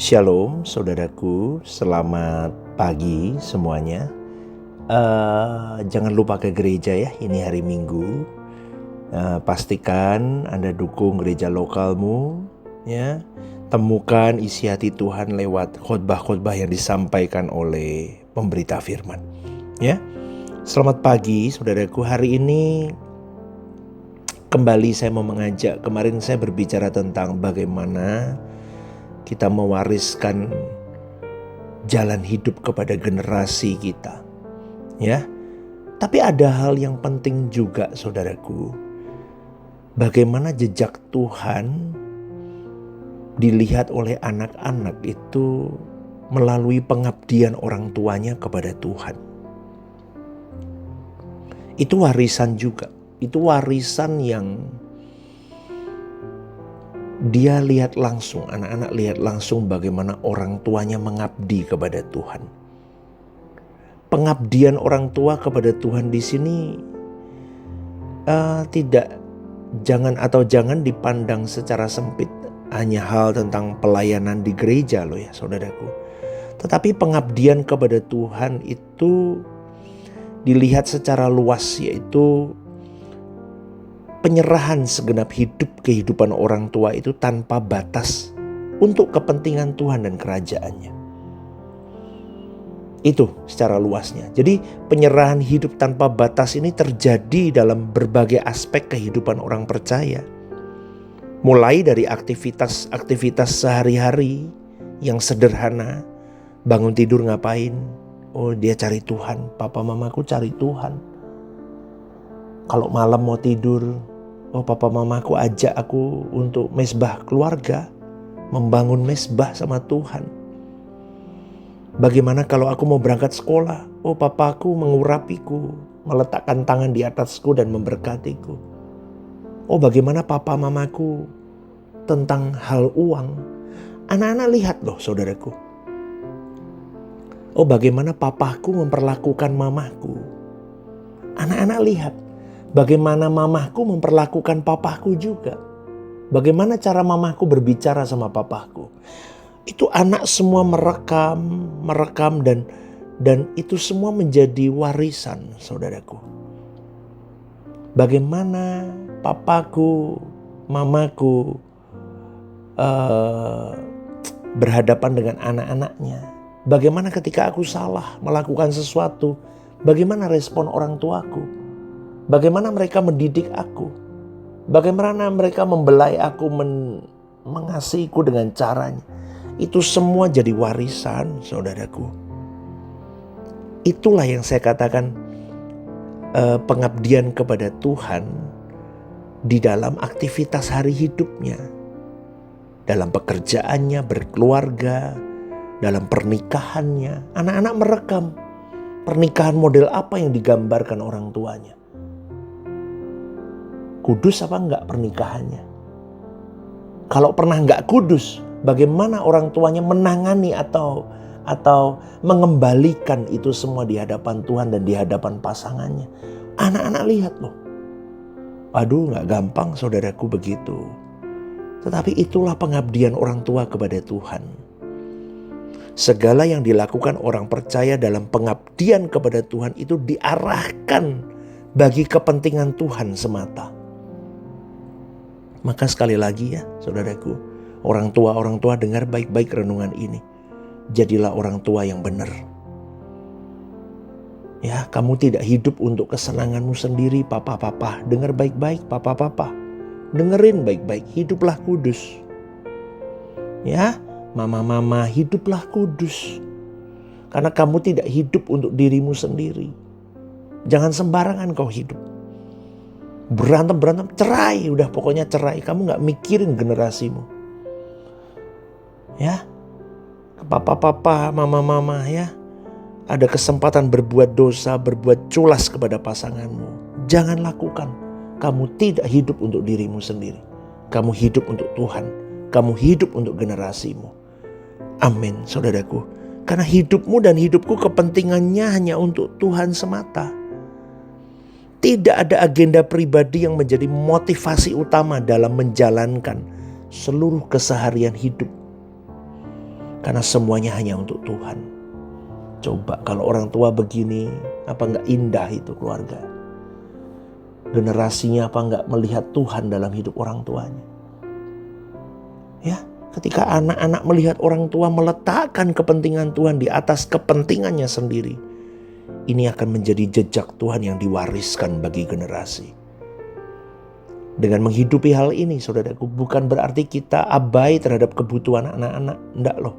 Shalom saudaraku, selamat pagi semuanya. Jangan lupa ke gereja ya, ini hari Minggu. Pastikan Anda dukung gereja lokalmu ya. Temukan isi hati Tuhan lewat khotbah-khotbah yang disampaikan oleh pemberita firman ya. Selamat pagi saudaraku, hari ini kembali saya mau mengajak. Kemarin saya berbicara tentang bagaimana kita mewariskan jalan hidup kepada generasi kita, ya. Tapi ada hal yang penting juga, saudaraku. Bagaimana jejak Tuhan dilihat oleh anak-anak itu melalui pengabdian orang tuanya kepada Tuhan. Itu warisan juga. Itu warisan yang dia lihat langsung, anak-anak lihat langsung bagaimana orang tuanya mengabdi kepada Tuhan. Pengabdian orang tua kepada Tuhan di sini jangan dipandang secara sempit hanya hal tentang pelayanan di gereja loh ya saudaraku. Tetapi pengabdian kepada Tuhan itu dilihat secara luas, yaitu penyerahan segenap kehidupan orang tua itu tanpa batas untuk kepentingan Tuhan dan kerajaannya. Itu secara luasnya. Jadi penyerahan hidup tanpa batas ini terjadi dalam berbagai aspek kehidupan orang percaya. Mulai dari aktivitas sehari-hari yang sederhana. Bangun tidur ngapain? Oh, dia cari Tuhan. Papa mamaku cari Tuhan. Kalau malam mau tidur, oh papa mamaku ajak aku untuk mesbah keluarga, membangun mesbah sama Tuhan. Bagaimana kalau aku mau berangkat sekolah, oh papaku mengurapiku, meletakkan tangan di atasku dan memberkatiku. Oh bagaimana papa mamaku tentang hal uang. Anak-anak lihat loh saudaraku. Oh bagaimana papaku memperlakukan mamaku. Anak-anak lihat bagaimana mamahku memperlakukan papaku juga. Bagaimana cara mamahku berbicara sama papaku. Itu anak semua merekam dan itu semua menjadi warisan saudaraku. Bagaimana papaku, mamaku berhadapan dengan anak-anaknya. Bagaimana ketika aku salah melakukan sesuatu, bagaimana respon orang tuaku. Bagaimana mereka mendidik aku. Bagaimana mereka membelai aku, mengasihiku dengan caranya. Itu semua jadi warisan saudaraku. Itulah yang saya katakan pengabdian kepada Tuhan di dalam aktivitas hari hidupnya. Dalam pekerjaannya, berkeluarga, dalam pernikahannya. Anak-anak merekam pernikahan model apa yang digambarkan orang tuanya. Kudus apa enggak pernikahannya? Kalau pernah enggak kudus, bagaimana orang tuanya menangani atau mengembalikan itu semua di hadapan Tuhan dan di hadapan pasangannya. Anak-anak lihat loh. Aduh, enggak gampang saudaraku begitu. Tetapi itulah pengabdian orang tua kepada Tuhan. Segala yang dilakukan orang percaya dalam pengabdian kepada Tuhan itu diarahkan bagi kepentingan Tuhan semata. Maka sekali lagi ya saudaraku, orang tua dengar baik-baik renungan ini. Jadilah orang tua yang benar. Ya, kamu tidak hidup untuk kesenanganmu sendiri, papa. Dengar baik-baik, papa. Dengerin baik-baik, hiduplah kudus. Ya, mama, hiduplah kudus. Karena kamu tidak hidup untuk dirimu sendiri. Jangan sembarangan kau hidup. Berantem, cerai. Udah pokoknya cerai. Kamu gak mikirin generasimu. Ya. Papa, mama ya. Ada kesempatan berbuat dosa, berbuat culas kepada pasanganmu. Jangan lakukan. Kamu tidak hidup untuk dirimu sendiri. Kamu hidup untuk Tuhan. Kamu hidup untuk generasimu. Amin saudaraku. Karena hidupmu dan hidupku kepentingannya hanya untuk Tuhan semata. Tidak ada agenda pribadi yang menjadi motivasi utama dalam menjalankan seluruh keseharian hidup. Karena semuanya hanya untuk Tuhan. Coba kalau orang tua begini, apa enggak indah itu keluarga? Generasinya apa enggak melihat Tuhan dalam hidup orang tuanya? Ya, ketika anak-anak melihat orang tua meletakkan kepentingan Tuhan di atas kepentingannya sendiri, ini akan menjadi jejak Tuhan yang diwariskan bagi generasi. Dengan menghidupi hal ini, saudaraku, bukan berarti kita abai terhadap kebutuhan anak-anak. Enggak loh.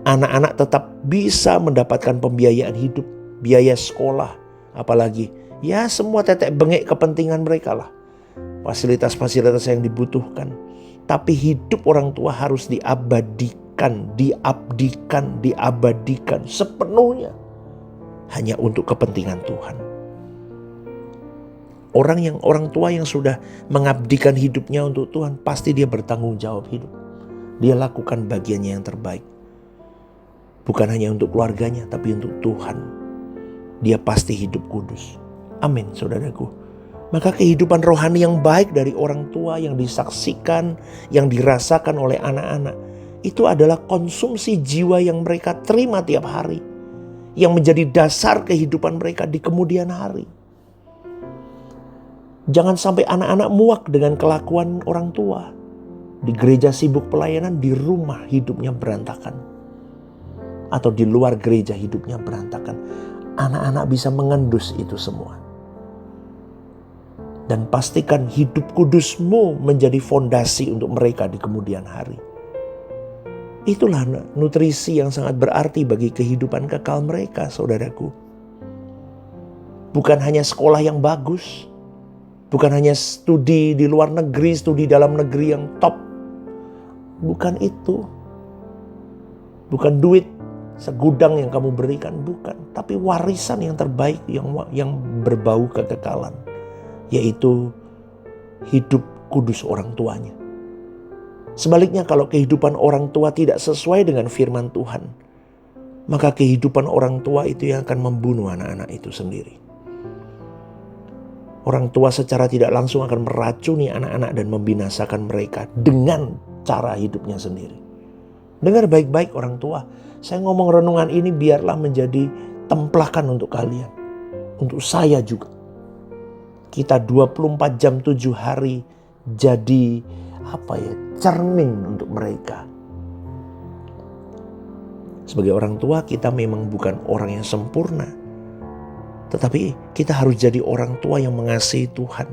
Anak-anak tetap bisa mendapatkan pembiayaan hidup, biaya sekolah, apalagi ya semua tetek bengek kepentingan mereka lah. Fasilitas-fasilitas yang dibutuhkan. Tapi hidup orang tua harus diabadikan sepenuhnya hanya untuk kepentingan Tuhan. Orang tua yang sudah mengabdikan hidupnya untuk Tuhan, pasti dia bertanggung jawab hidup. Dia lakukan bagiannya yang terbaik. Bukan hanya untuk keluarganya, tapi untuk Tuhan. Dia pasti hidup kudus. Amin, saudaraku. Maka kehidupan rohani yang baik dari orang tua yang disaksikan, yang dirasakan oleh anak-anak, itu adalah konsumsi jiwa yang mereka terima tiap hari, yang menjadi dasar kehidupan mereka di kemudian hari. Jangan sampai anak-anak muak dengan kelakuan orang tua. Di gereja sibuk pelayanan, di rumah hidupnya berantakan. Atau di luar gereja hidupnya berantakan. Anak-anak bisa mengendus itu semua. Dan pastikan hidup kudusmu menjadi fondasi untuk mereka di kemudian hari. Itulah nutrisi yang sangat berarti bagi kehidupan kekal mereka, saudaraku. Bukan hanya sekolah yang bagus. Bukan hanya studi di luar negeri, studi dalam negeri yang top. Bukan itu. Bukan duit segudang yang kamu berikan, bukan. Tapi warisan yang terbaik yang berbau kekekalan. Yaitu hidup kudus orang tuanya. Sebaliknya kalau kehidupan orang tua tidak sesuai dengan firman Tuhan, maka kehidupan orang tua itu yang akan membunuh anak-anak itu sendiri. Orang tua secara tidak langsung akan meracuni anak-anak dan membinasakan mereka dengan cara hidupnya sendiri. Dengar baik-baik orang tua. Saya ngomong renungan ini biarlah menjadi templakan untuk kalian. Untuk saya juga. Kita 24 jam 7 hari jadi cermin untuk mereka. Sebagai orang tua kita memang bukan orang yang sempurna. Tetapi kita harus jadi orang tua yang mengasihi Tuhan.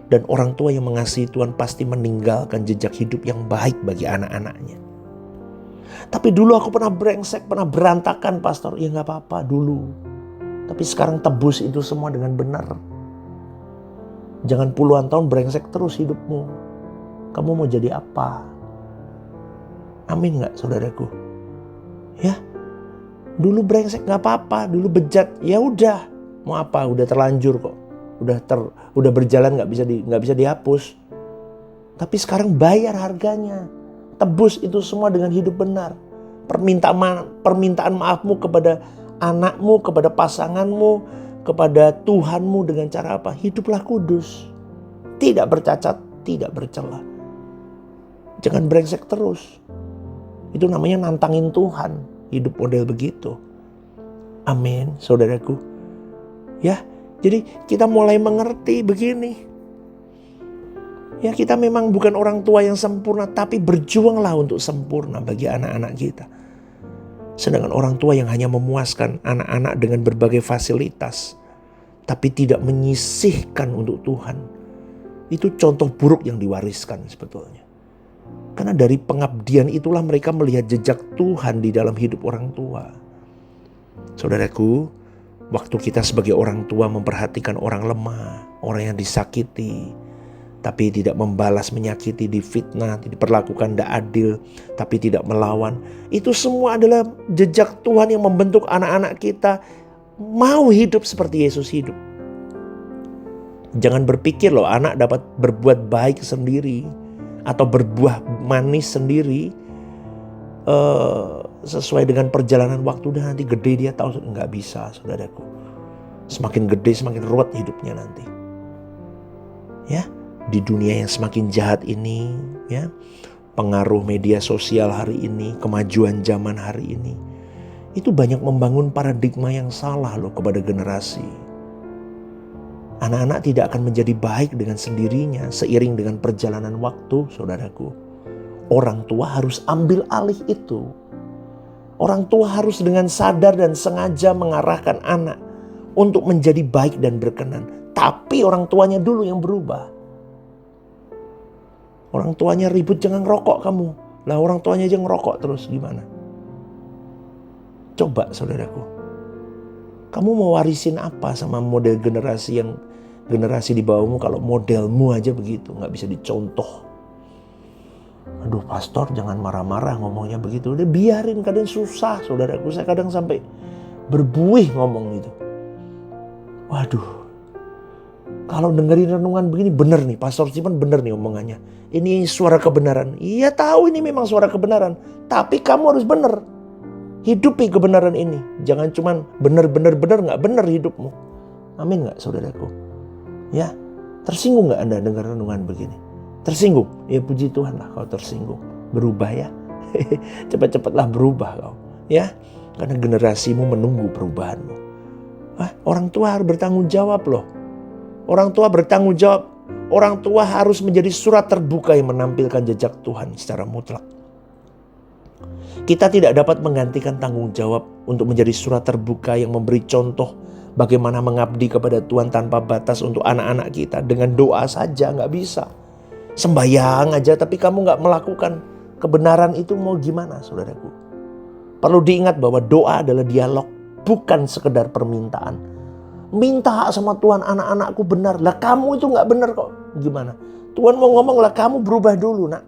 Dan orang tua yang mengasihi Tuhan pasti meninggalkan jejak hidup yang baik bagi anak-anaknya. Tapi dulu aku pernah brengsek, pernah berantakan pastor. Ya gak apa-apa dulu. Tapi sekarang tebus itu semua dengan benar. Jangan puluhan tahun brengsek terus hidupmu. Kamu mau jadi apa? Amin gak saudaraku? Ya. Dulu brengsek gak apa-apa, dulu bejat, ya udah. Mau apa? Udah terlanjur kok. Udah berjalan gak bisa dihapus. Tapi sekarang bayar harganya. Tebus itu semua dengan hidup benar. Permintaan maafmu kepada anakmu, kepada pasanganmu, kepada Tuhanmu dengan cara apa? Hiduplah kudus. Tidak bercacat, tidak bercela. Jangan brengsek terus. Itu namanya nantangin Tuhan. Hidup model begitu. Amin, saudaraku. Ya, jadi kita mulai mengerti begini. Ya, kita memang bukan orang tua yang sempurna, tapi berjuanglah untuk sempurna bagi anak-anak kita. Sedangkan orang tua yang hanya memuaskan anak-anak dengan berbagai fasilitas, tapi tidak menyisihkan untuk Tuhan. Itu contoh buruk yang diwariskan sebetulnya. Karena dari pengabdian itulah mereka melihat jejak Tuhan di dalam hidup orang tua. Saudaraku, waktu kita sebagai orang tua memperhatikan orang lemah, orang yang disakiti, tapi tidak membalas menyakiti, difitnah, diperlakukan tidak adil, tapi tidak melawan. Itu semua adalah jejak Tuhan yang membentuk anak-anak kita mau hidup seperti Yesus hidup. Jangan berpikir loh anak dapat berbuat baik sendiri atau berbuah manis sendiri sesuai dengan perjalanan waktu dan nanti gede dia tahu. Nggak bisa, saudaraku. Semakin gede semakin ruwet hidupnya nanti. Ya, di dunia yang semakin jahat ini, ya, pengaruh media sosial hari ini, kemajuan zaman hari ini, itu banyak membangun paradigma yang salah loh kepada generasi. Anak-anak tidak akan menjadi baik dengan sendirinya seiring dengan perjalanan waktu, saudaraku. Orang tua harus ambil alih itu. Orang tua harus dengan sadar dan sengaja mengarahkan anak untuk menjadi baik dan berkenan. Tapi orang tuanya dulu yang berubah. Orang tuanya ribut, jangan ngerokok kamu. Lah orang tuanya aja ngerokok terus, gimana? Coba saudaraku. Kamu mau warisin apa sama model generasi di bawahmu kalau modelmu aja begitu, gak bisa dicontoh. Aduh pastor jangan marah-marah ngomongnya begitu. Udah biarin, kadang susah saudaraku. Saya kadang sampai berbuih ngomong gitu. Waduh. Kalau dengerin renungan begini bener nih, Pastor Simon bener nih omongannya. Ini suara kebenaran. Iya tahu ini memang suara kebenaran. Tapi kamu harus bener. Hidupi kebenaran ini. Jangan cuman bener gak bener hidupmu. Amin gak saudaraku? Ya, tersinggung gak Anda dengar renungan begini? Tersinggung? Ya puji Tuhan lah kalau tersinggung. Berubah ya. Cepat-cepatlah berubah kau. Ya, karena generasimu menunggu perubahanmu. Orang tua harus bertanggung jawab loh. Orang tua bertanggung jawab. Orang tua harus menjadi surat terbuka yang menampilkan jejak Tuhan secara mutlak. Kita tidak dapat menggantikan tanggung jawab untuk menjadi surat terbuka yang memberi contoh bagaimana mengabdi kepada Tuhan tanpa batas untuk anak-anak kita. Dengan doa saja gak bisa. Sembayang aja tapi kamu gak melakukan kebenaran itu, mau gimana saudaraku? Perlu diingat bahwa doa adalah dialog, bukan sekedar permintaan. Minta sama Tuhan, anak-anakku benar. Lah kamu itu gak benar kok. Gimana? Tuhan mau ngomong, lah kamu berubah dulu nak.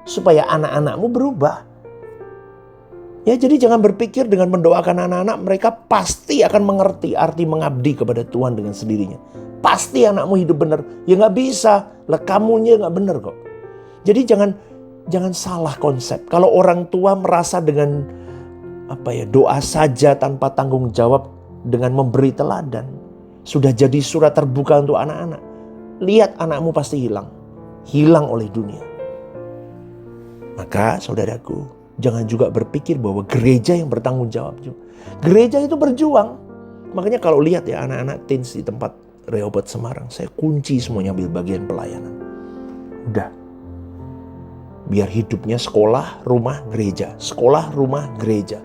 Supaya anak-anakmu berubah. Ya jadi jangan berpikir dengan mendoakan anak-anak mereka pasti akan mengerti arti mengabdi kepada Tuhan dengan sendirinya. Pasti anakmu hidup benar. Ya gak bisa. Lah kamunya gak benar kok. Jadi jangan salah konsep. Kalau orang tua merasa dengan doa saja tanpa tanggung jawab, dengan memberi teladan, sudah jadi surat terbuka untuk anak-anak. Lihat anakmu pasti hilang oleh dunia. Maka saudaraku, jangan juga berpikir bahwa gereja yang bertanggung jawab juga. Gereja itu berjuang. Makanya kalau lihat ya anak-anak teens di tempat Rehoboth Semarang, saya kunci semuanya ambil bagian pelayanan. Udah. Biar hidupnya sekolah, rumah, gereja. Sekolah, rumah, gereja.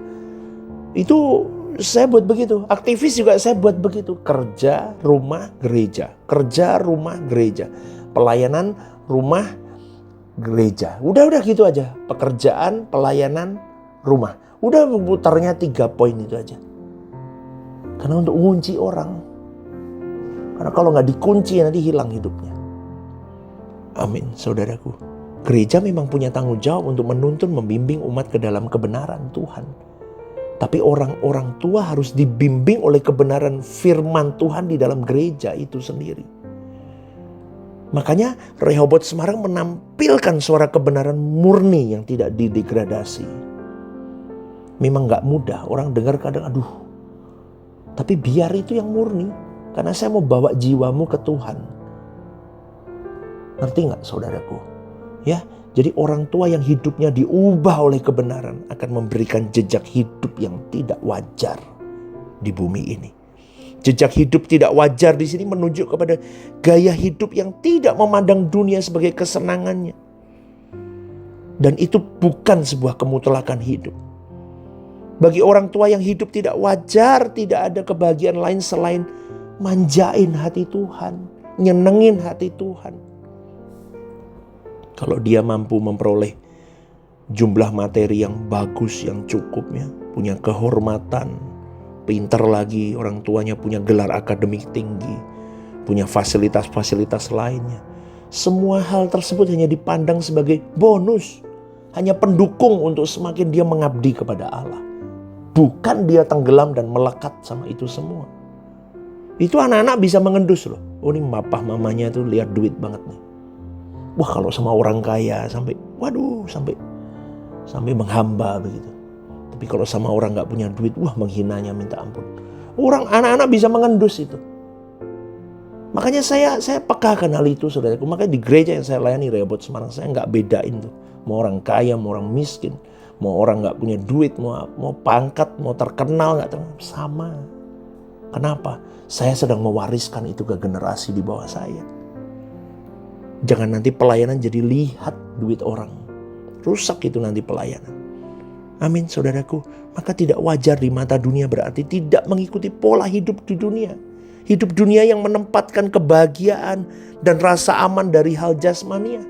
Itu saya buat begitu. Aktivis juga saya buat begitu. Kerja, rumah, gereja. Kerja, rumah, gereja. Pelayanan, rumah, gereja. Udah gitu aja. Pekerjaan, pelayanan, rumah. Udah putarnya 3 poin itu aja. Karena untuk mengunci orang. Karena kalau gak dikunci nanti hilang hidupnya. Amin saudaraku. Gereja memang punya tanggung jawab untuk menuntun, membimbing umat ke dalam kebenaran Tuhan. Tapi orang-orang tua harus dibimbing oleh kebenaran firman Tuhan di dalam gereja itu sendiri. Makanya Rehoboth Semarang menampilkan suara kebenaran murni yang tidak didegradasi. Memang gak mudah, orang dengar kadang aduh. Tapi biar itu yang murni. Karena saya mau bawa jiwamu ke Tuhan. Ngerti gak saudaraku? Ya, jadi orang tua yang hidupnya diubah oleh kebenaran akan memberikan jejak hidup yang tidak wajar di bumi ini. Jejak hidup tidak wajar di sini menunjuk kepada gaya hidup yang tidak memandang dunia sebagai kesenangannya. Dan itu bukan sebuah kemutlakan hidup. Bagi orang tua yang hidup tidak wajar, tidak ada kebahagiaan lain selain manjain hati Tuhan, nyenengin hati Tuhan. Kalau dia mampu memperoleh jumlah materi yang bagus, yang cukup ya, punya kehormatan, pintar lagi, orang tuanya punya gelar akademik tinggi, punya fasilitas-fasilitas lainnya. Semua hal tersebut hanya dipandang sebagai bonus, hanya pendukung untuk semakin dia mengabdi kepada Allah. Bukan dia tenggelam dan melekat sama itu semua. Itu anak-anak bisa mengendus loh. Oh ini papa mamanya tuh lihat duit banget nih. Wah kalau sama orang kaya sampai menghamba begitu. Tapi kalau sama orang gak punya duit, wah menghinanya minta ampun. Anak-anak bisa mengendus itu. Makanya saya pekakan hal itu saudaraku. Makanya di gereja yang saya layani Rehoboth Semarang, saya gak bedain tuh Mau orang kaya, mau orang miskin, mau orang gak punya duit, mau pangkat, mau terkenal gak terkenal, sama. Kenapa? Saya sedang mewariskan itu ke generasi di bawah saya. Jangan nanti pelayanan jadi lihat duit orang. Rusak itu nanti pelayanan. Amin, saudaraku. Maka tidak wajar di mata dunia berarti tidak mengikuti pola hidup di dunia. Hidup dunia yang menempatkan kebahagiaan dan rasa aman dari hal jasmania.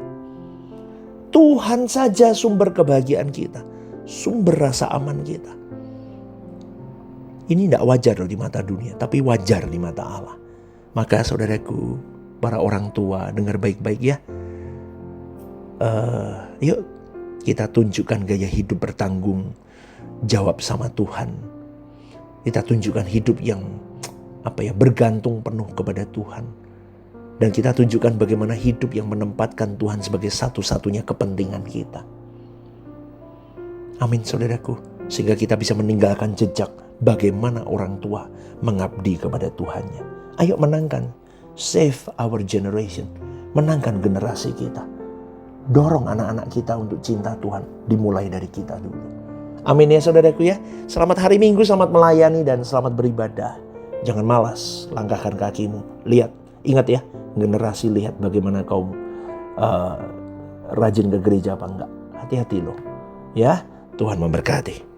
Tuhan saja sumber kebahagiaan kita, sumber rasa aman kita. Ini tidak wajar loh di mata dunia, tapi wajar di mata Allah. Maka saudaraku, para orang tua, dengar baik-baik ya. Yuk kita tunjukkan gaya hidup bertanggung jawab sama Tuhan. Kita tunjukkan hidup yang bergantung penuh kepada Tuhan. Dan kita tunjukkan bagaimana hidup yang menempatkan Tuhan sebagai satu-satunya kepentingan kita. Amin, saudaraku. Sehingga kita bisa meninggalkan jejak bagaimana orang tua mengabdi kepada Tuhannya. Ayo menangkan, save our generation, menangkan generasi kita. Dorong anak-anak kita untuk cinta Tuhan, dimulai dari kita dulu. Amin ya saudaraku ya. Selamat hari Minggu, selamat melayani dan selamat beribadah. Jangan malas, langkahkan kakimu. Lihat, ingat ya, generasi lihat bagaimana kau rajin ke gereja apa enggak. Hati-hati loh. Ya, Tuhan memberkati.